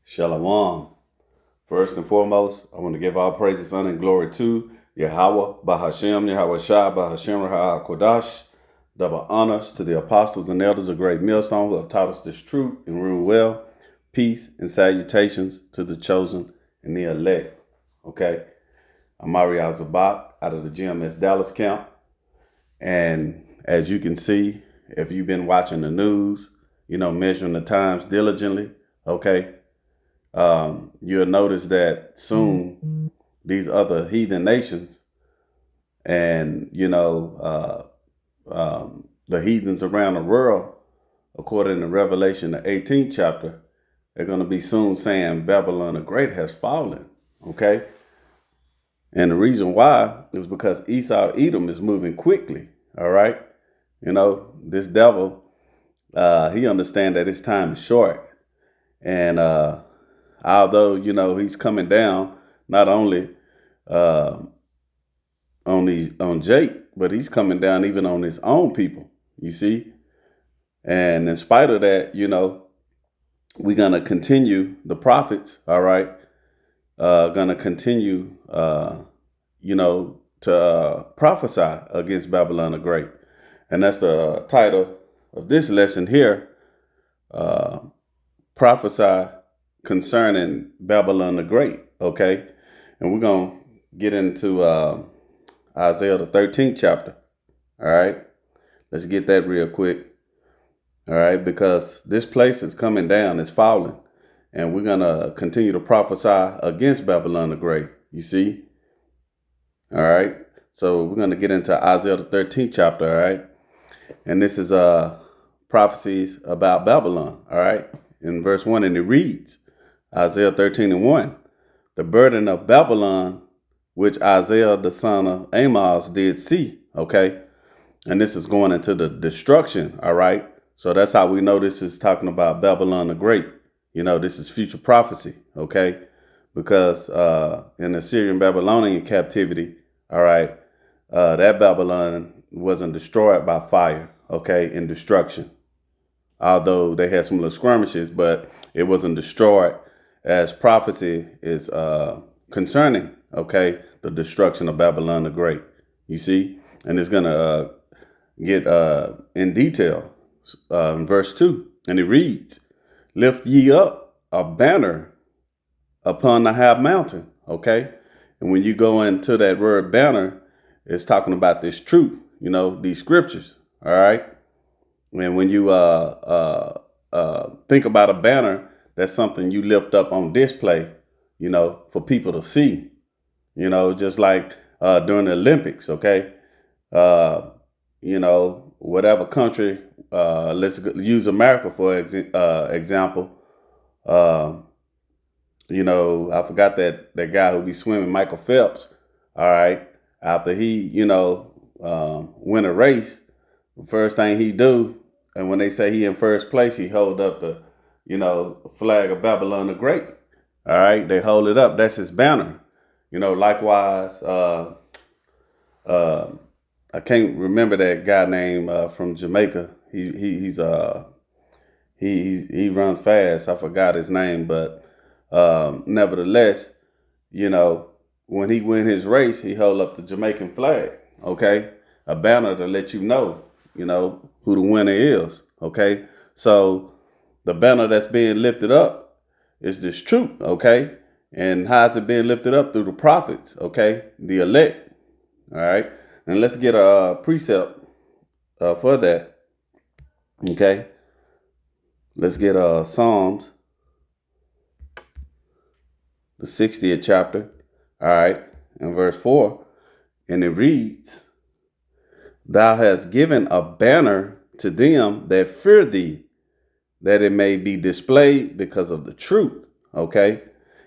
Shalom. First and foremost, I want to give all praises, honor, and glory to Yahweh, Bahashem, Yahweh Shai, Bahashem, Rahah Kodash. Double honors to the apostles and elders of Great Millstone who have taught us this truth and rule well. Peace and salutations to the chosen and the elect. Okay, I'm Mariel Zabak out of the GMS Dallas camp. And as you can see, if you've been watching the news, measuring the times diligently, okay, you'll notice that soon these other heathen nations and, the heathens around the world, according to Revelation, the 18th chapter, they're going to be soon saying Babylon the Great has fallen. Okay. And the reason why is because Esau Edom is moving quickly. All right. This devil, he understands that his time is short. And although, he's coming down not only on Jake, but he's coming down even on his own people, you see. And in spite of that, we're going to continue the prophets, all right, going to continue, to prophesy against Babylon the Great. And that's the title of this lesson here, prophesy concerning Babylon the Great, okay? And we're going to get into Isaiah the 13th chapter, all right? Let's get that real quick, all right? Because this place is coming down, it's falling, and we're going to continue to prophesy against Babylon the Great, you see? All right? So we're going to get into Isaiah the 13th chapter, all right? And this is prophecies about Babylon, all right? In verse 1, and it reads, Isaiah 13:1, the burden of Babylon, which Isaiah the son of Amos did see, okay? And this is going into the destruction, all right? So that's how we know this is talking about Babylon the Great. This is future prophecy, okay? Because in the Syrian Babylonian captivity, all right, that Babylon wasn't destroyed by fire, okay, in destruction. Although they had some little skirmishes, but it wasn't destroyed as prophecy is concerning, okay, the destruction of Babylon the Great, you see? And it's going to get in detail in verse 2. And it reads, lift ye up a banner upon the high mountain, okay? And when you go into that word banner, it's talking about this truth, these scriptures, all right? And when you think about a banner, that's something you lift up on display, for people to see, just like during the Olympics, okay? Whatever country, let's use America for example. I forgot that guy who be swimming, Michael Phelps, all right? After he, win a race, the first thing he do, and when they say he in first place, he hold up the, flag of Babylon the Great. All right, they hold it up. That's his banner. Likewise, I can't remember that guy named from Jamaica. He runs fast. I forgot his name, but nevertheless, when he win his race, he hold up the Jamaican flag. Okay, a banner to let you know, who the winner is. Okay, so the banner that's being lifted up is this truth. Okay, and how is it being lifted up? Through the prophets. Okay, the elect. All right, and let's get a precept for that. Okay, let's get Psalms, the 60th chapter. All right, in verse 4, and it reads, thou hast given a banner to them that fear thee, that it may be displayed because of the truth, okay?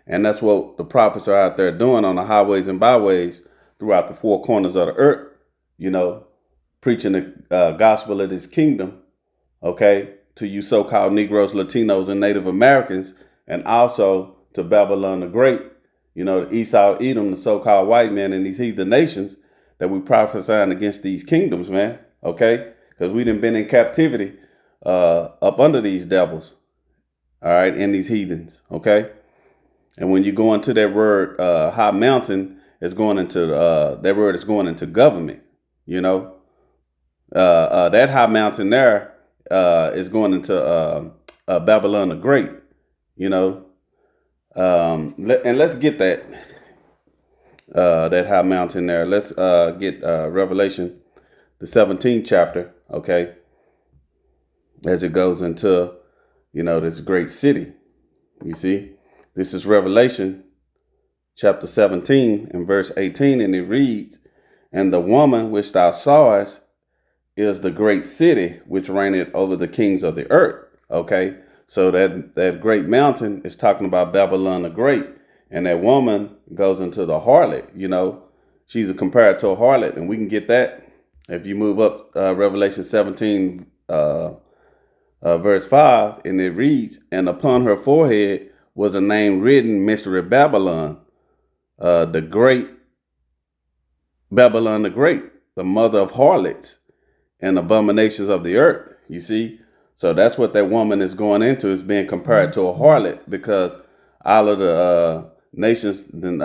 And that's what the prophets are out there doing on the highways and byways throughout the four corners of the earth, preaching the gospel of this kingdom, okay, to you so-called Negroes, Latinos, and Native Americans, and also to Babylon the Great, the Esau Edom, the so-called white men in these heathen nations, that we prophesying against these kingdoms, man, okay? Because we done been in captivity up under these devils. all right, in these heathens, okay? And when you go into that word high mountain, it's going into that word is going into government, you know. That high mountain there is going into Babylon the Great, you know. And let's get that high mountain there. Let's get Revelation, the 17th chapter, okay, as it goes into, you know, this great city. You see, this is Revelation chapter 17 and verse 18, and it reads, "And the woman which thou sawest is the great city which reigneth over the kings of the earth." Okay, so that great mountain is talking about Babylon the Great, and that woman goes into the harlot. You know, she's compared to a harlot, and we can get that if you move up Revelation 17 verse 5, and it reads, "And upon her forehead was a name written, Mystery Babylon, the great Babylon the Great, the mother of harlots and abominations of the earth." You see, so that's what that woman is going into, is being compared to a harlot, because all of the nations then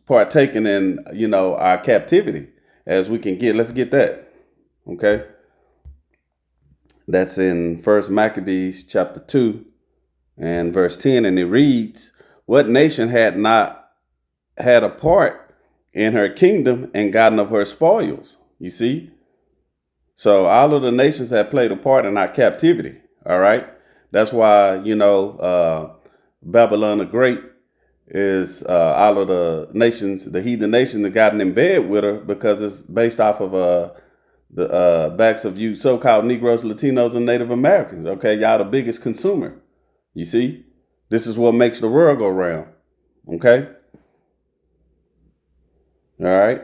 partaking in, you know, our captivity as we can get. Let's get that, okay. That's in First Maccabees chapter 2 and verse 10, and it reads, "What nation had not had a part in her kingdom and gotten of her spoils?" You see, so all of the nations have played a part in our captivity. All right, that's why, you know, Babylon the Great is all of the nations, the heathen nations, that gotten in bed with her, because it's based off of the backs of you so-called Negroes, Latinos, and Native Americans. Okay, y'all the biggest consumer. You see, this is what makes the world go round. Okay, all right,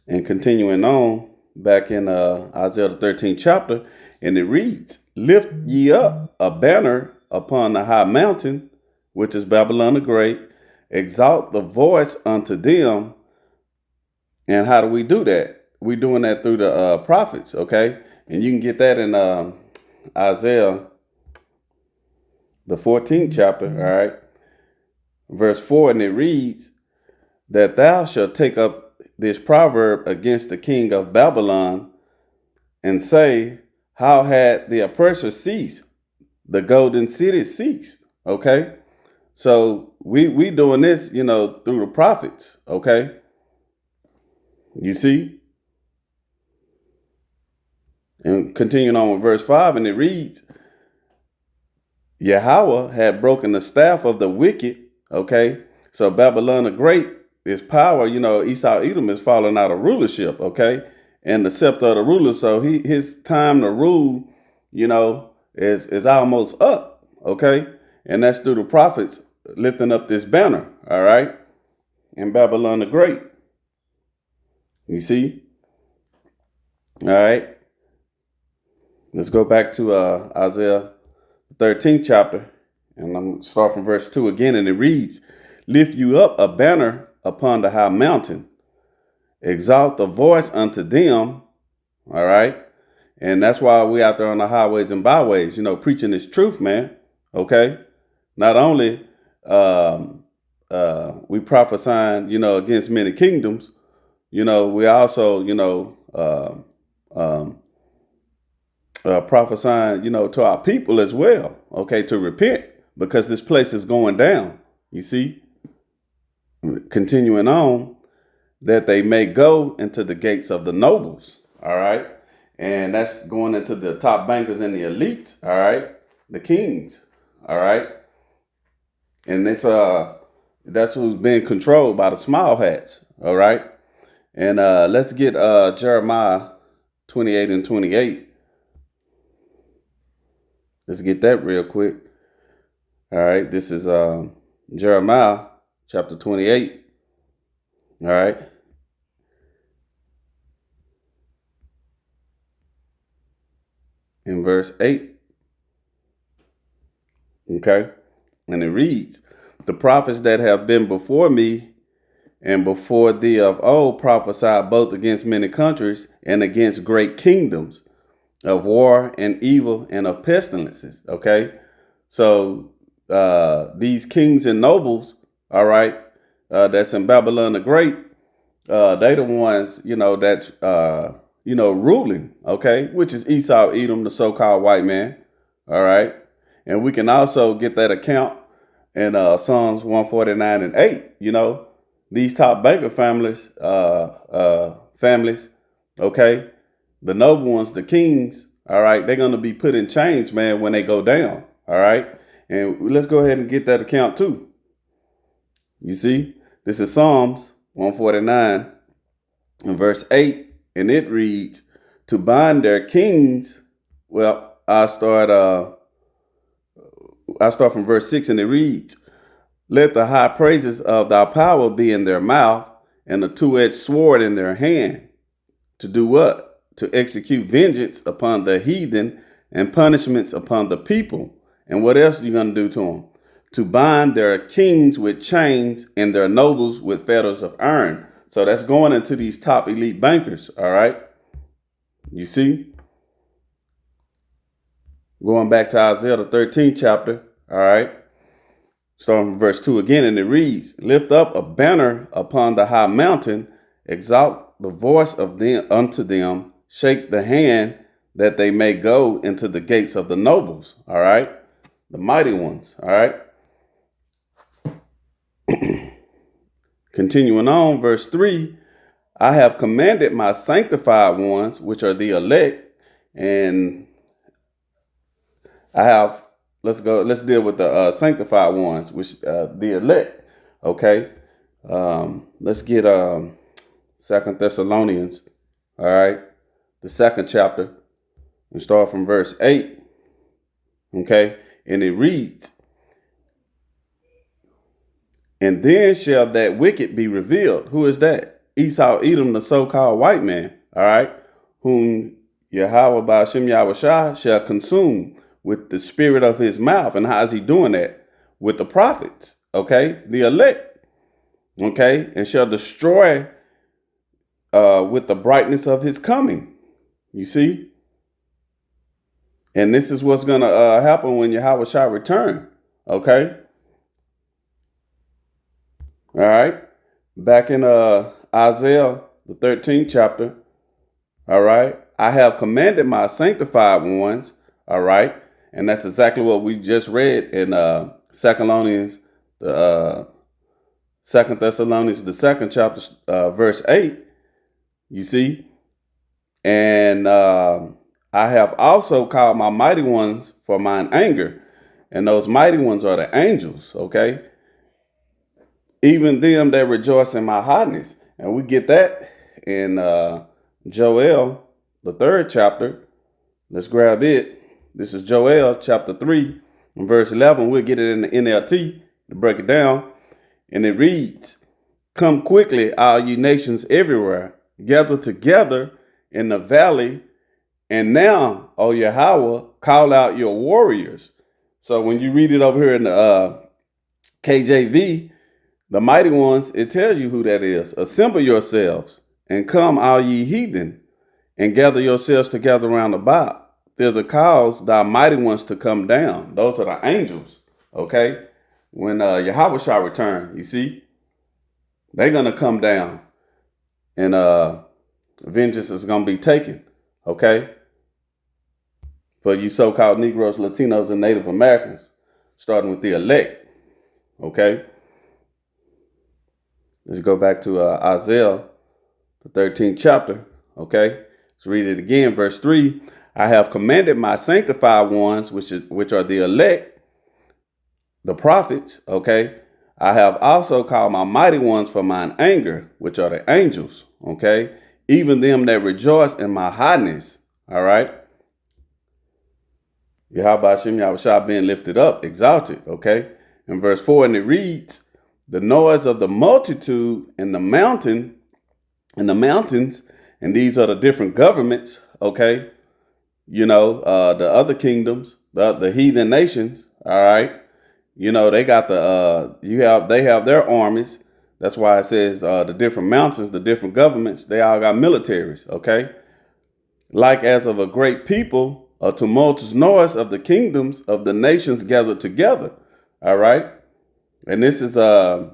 and continuing on back in Isaiah the 13th chapter, and it reads, "Lift ye up a banner upon the high mountain, which is Babylon the Great, exalt the voice unto them." And how do we do that? We're doing that through the prophets, okay? And you can get that in Isaiah, the 14th chapter, all right, verse 4, and it reads, "That thou shalt take up this proverb against the king of Babylon, and say, How had the oppressor ceased? The golden city ceased." Okay? So we doing this, you know, through the prophets, okay? You see? And continuing on with verse 5, and it reads, "Yahweh had broken the staff of the wicked." Okay, so Babylon the Great is power. You know, Esau Edom is falling out of rulership. Okay, and the scepter of the ruler. So his time to rule, you know, is almost up. Okay, and that's through the prophets lifting up this banner. All right, in Babylon the Great. You see? All right. Let's go back to Isaiah 13th chapter, and I'm going to start from verse 2 again, and it reads, "Lift you up a banner upon the high mountain, exalt the voice unto them." All right, and that's why we out there on the highways and byways, you know, preaching this truth, man. Okay, not only we prophesying, you know, against many kingdoms, you know, we also, you know, prophesying, you know, to our people as well, okay, to repent, because this place is going down. You see, continuing on, "that they may go into the gates of the nobles." All right, and that's going into the top bankers and the elites. All right, the kings. All right, and that's who's being controlled by the small hats. All right, and let's get Jeremiah 28 and 28. Let's get that real quick. All right, this is Jeremiah chapter 28. All right. In verse 8. Okay. And it reads, "The prophets that have been before me and before thee of old prophesied both against many countries and against great kingdoms, of war and evil and of pestilences." Okay. So these kings and nobles, all right, that's in Babylon the Great, they the ones, that's, ruling, okay, which is Esau, Edom, the so-called white man, all right. And we can also get that account in Psalms 149 and 8, these top banker families, okay, the noble ones, the kings, all right, they're going to be put in chains, man, when they go down, all right. And let's go ahead and get that account too. You see, this is Psalms 149 and verse 8, and it reads, to bind their kings. Well, I start from verse 6, and it reads, let the high praises of thy power be in their mouth, and a two-edged sword in their hand. To do what? To execute vengeance upon the heathen and punishments upon the people. And what else are you going to do to them? To bind their kings with chains and their nobles with fetters of iron. So that's going into these top elite bankers, all right? You see? Going back to Isaiah, the 13th chapter, all right? Starting from verse 2 again, and it reads, lift up a banner upon the high mountain, exalt the voice of them unto them, shake the hand that they may go into the gates of the nobles, all right? The mighty ones, all right? Continuing on, verse 3, I have commanded my sanctified ones, which are the elect, and I have, let's deal with the sanctified ones, which the elect, okay? Let's get 2 Thessalonians, all right? The 2nd chapter, and start from verse 8, okay? And it reads, and then shall that wicked be revealed. Who is that? Esau, Edom, the so-called white man, all right? Whom Yahweh Ba'ashem Yahushua shall consume with the spirit of his mouth. And how is he doing that? With the prophets, okay? The elect, okay? And shall destroy with the brightness of his coming. You see? And this is what's going to happen when Yahweh shall return, okay? All right. Back in Isaiah, the 13th chapter, all right, I have commanded my sanctified ones, all right, and that's exactly what we just read in 2 Thessalonians, the 2nd chapter, verse 8, you see, and I have also called my mighty ones for mine anger, and those mighty ones are the angels, okay, even them that rejoice in my hotness. And we get that in Joel, the 3rd chapter. Let's grab it. This is Joel chapter 3 and verse 11. We'll get it in the NLT to break it down. And it reads, come quickly, all ye nations everywhere, gather together in the valley. And now, O Yahweh, call out your warriors. So when you read it over here in the KJV, the mighty ones, it tells you who that is. Assemble yourselves and come, all ye heathen, and gather yourselves together round about. Thither cause thy mighty ones to come down. Those are the angels, okay? When Yahweh shall return, you see, they're going to come down, and vengeance is going to be taken, okay? For you so-called Negroes, Latinos, and Native Americans, starting with the elect, okay? Let's go back to Isaiah, the 13th chapter, okay? Let's read it again, verse 3. I have commanded my sanctified ones, which are the elect, the prophets, okay? I have also called my mighty ones for mine anger, which are the angels, okay? Even them that rejoice in my highness, all right? Yahweh Hashem Yahushua being lifted up, exalted, okay? In verse 4, and it reads, the noise of the multitude in the mountains, and these are the different governments, okay? The other kingdoms, the heathen nations, all right? They got they have their armies. That's why it says the different mountains, the different governments, they all got militaries, okay? Like as of a great people, a tumultuous noise of the kingdoms of the nations gathered together. All right. And this is, again,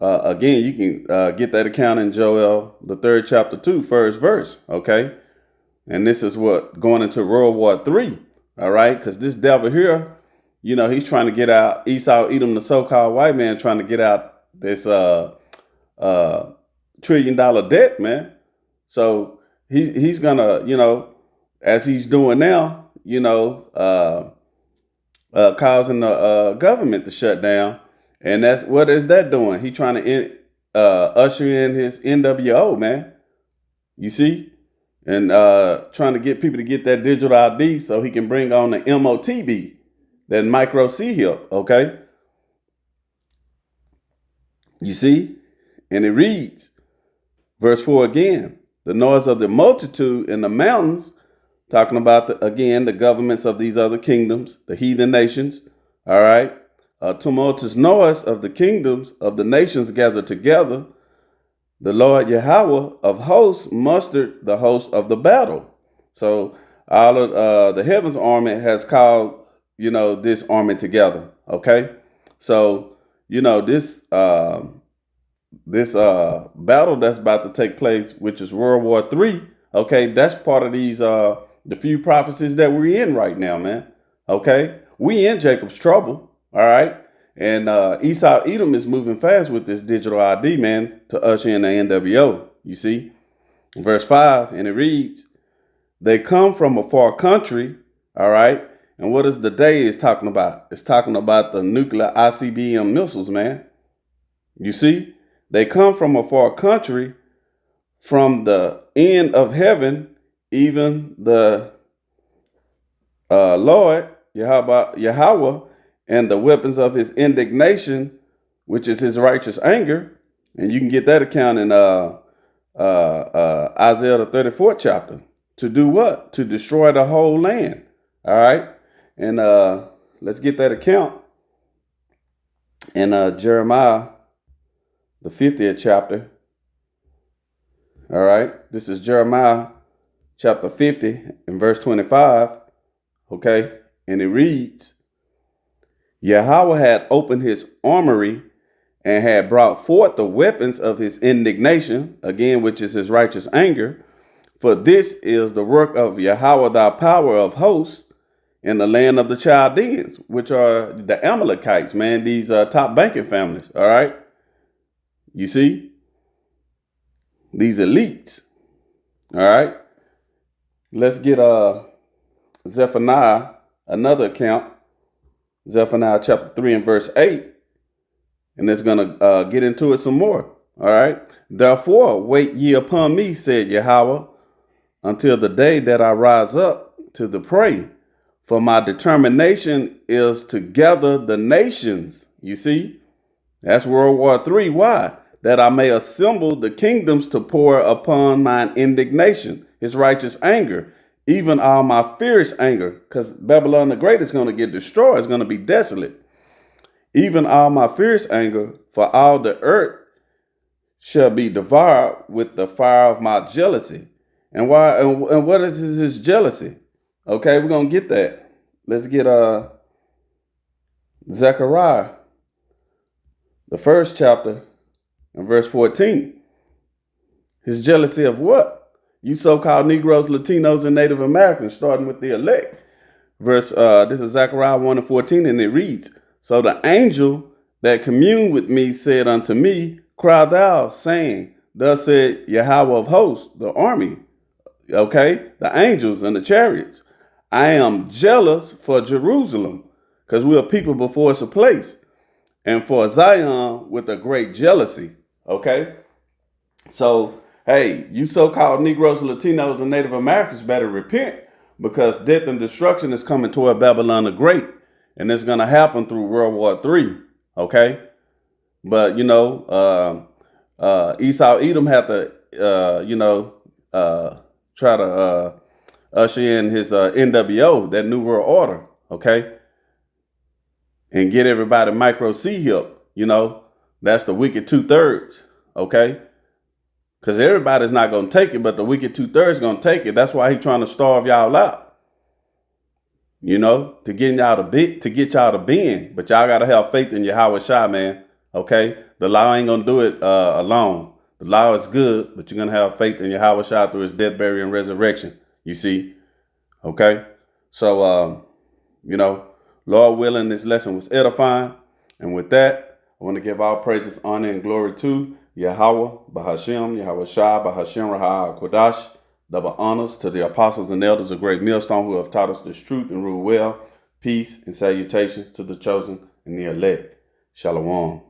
you can get that account in Joel, the 3rd chapter 2, first verse. Okay. And this is what going into World War III. All right. Because this devil here, he's trying to get out Esau, Edom, the so-called white man, trying to get out this $1 trillion debt, man. So he's gonna, as he's doing now, causing the government to shut down. And what is that doing? He trying to usher in his NWO, man. You see? And trying to get people to get that digital ID so he can bring on the MOTB, that micro C-HIP, okay? You see? And it reads, verse 4 again, the noise of the multitude in the mountains, talking about, the governments of these other kingdoms, the heathen nations, all right? A tumultuous noise of the kingdoms of the nations gathered together. The Lord Yahweh of hosts mustered the host of the battle. So all of the heavens army has called, this army together, okay? So, this battle that's about to take place, which is World War III, okay, that's part of these the few prophecies that we're in right now, man. Okay, we in Jacob's trouble, all right, and Esau Edom is moving fast with this digital ID, man, to usher in the NWO. You see, verse 5, and it reads, "They come from a far country," all right, and what is the day is talking about? It's talking about the nuclear ICBM missiles, man. You see. They come from a far country, from the end of heaven, even the Lord, Yahweh, and the weapons of his indignation, which is his righteous anger. And you can get that account in Isaiah, the 34th chapter. To do what? To destroy the whole land. All right. And let's get that account in Jeremiah, the 50th chapter. All right. This is Jeremiah chapter 50 and verse 25. Okay. And it reads, Yahweh had opened his armory and had brought forth the weapons of his indignation, again, which is his righteous anger. For this is the work of Yahweh, thy power of hosts, in the land of the Chaldeans, which are the Amalekites, man, these top banking families. All right. You see, these elites. All right. Let's get Zephaniah, another account. Zephaniah chapter 3 and verse 8. And it's going to get into it some more. All right. Therefore, wait ye upon me, said Yahweh, until the day that I rise up to the prey. For my determination is to gather the nations. You see, that's World War III. Why? That I may assemble the kingdoms to pour upon mine indignation, his righteous anger, even all my fierce anger, because Babylon the Great is going to get destroyed. It's going to be desolate. Even all my fierce anger, for all the earth shall be devoured with the fire of my jealousy. And why? And what is his jealousy? Okay, we're going to get that. Let's get Zechariah, the 1st chapter, and verse 14. His jealousy of what? You so-called Negroes, Latinos, and Native Americans, starting with the elect. This is Zechariah 1 and 14, and it reads, So the angel that communed with me said unto me, Cry thou, saying, Thus said Yahweh of hosts, the army, okay, the angels and the chariots. I am jealous for Jerusalem, because we are people before it's a place, and for Zion with a great jealousy. Okay. So, hey, you so-called Negroes, Latinos, and Native Americans better repent, because death and destruction is coming toward Babylon the Great, and it's going to happen through World War III. Okay. But, Esau Edom had to, try to usher in his NWO, that New World Order, okay? And get everybody micro C-HIP, that's the wicked 2/3, okay? Because everybody's not going to take it, but the wicked 2/3 going to take it. That's why he's trying to starve y'all out, to get y'all to bend. But y'all gotta have faith in Yahweh Shai, man. Okay? The law ain't gonna do it alone. The law is good, but you're gonna have faith in Yahweh Shai through his death, burial, and resurrection. You see? Okay? So Lord willing, this lesson was edifying. And with that, I want to give all praises, honor, and glory to Yahweh, Bahashem, Yahweh Shai, Bahashem, Rahah, Kodash. Double honors to the apostles and elders of Great Millstone who have taught us this truth and rule well. Peace and salutations to the chosen and the elect. Shalom.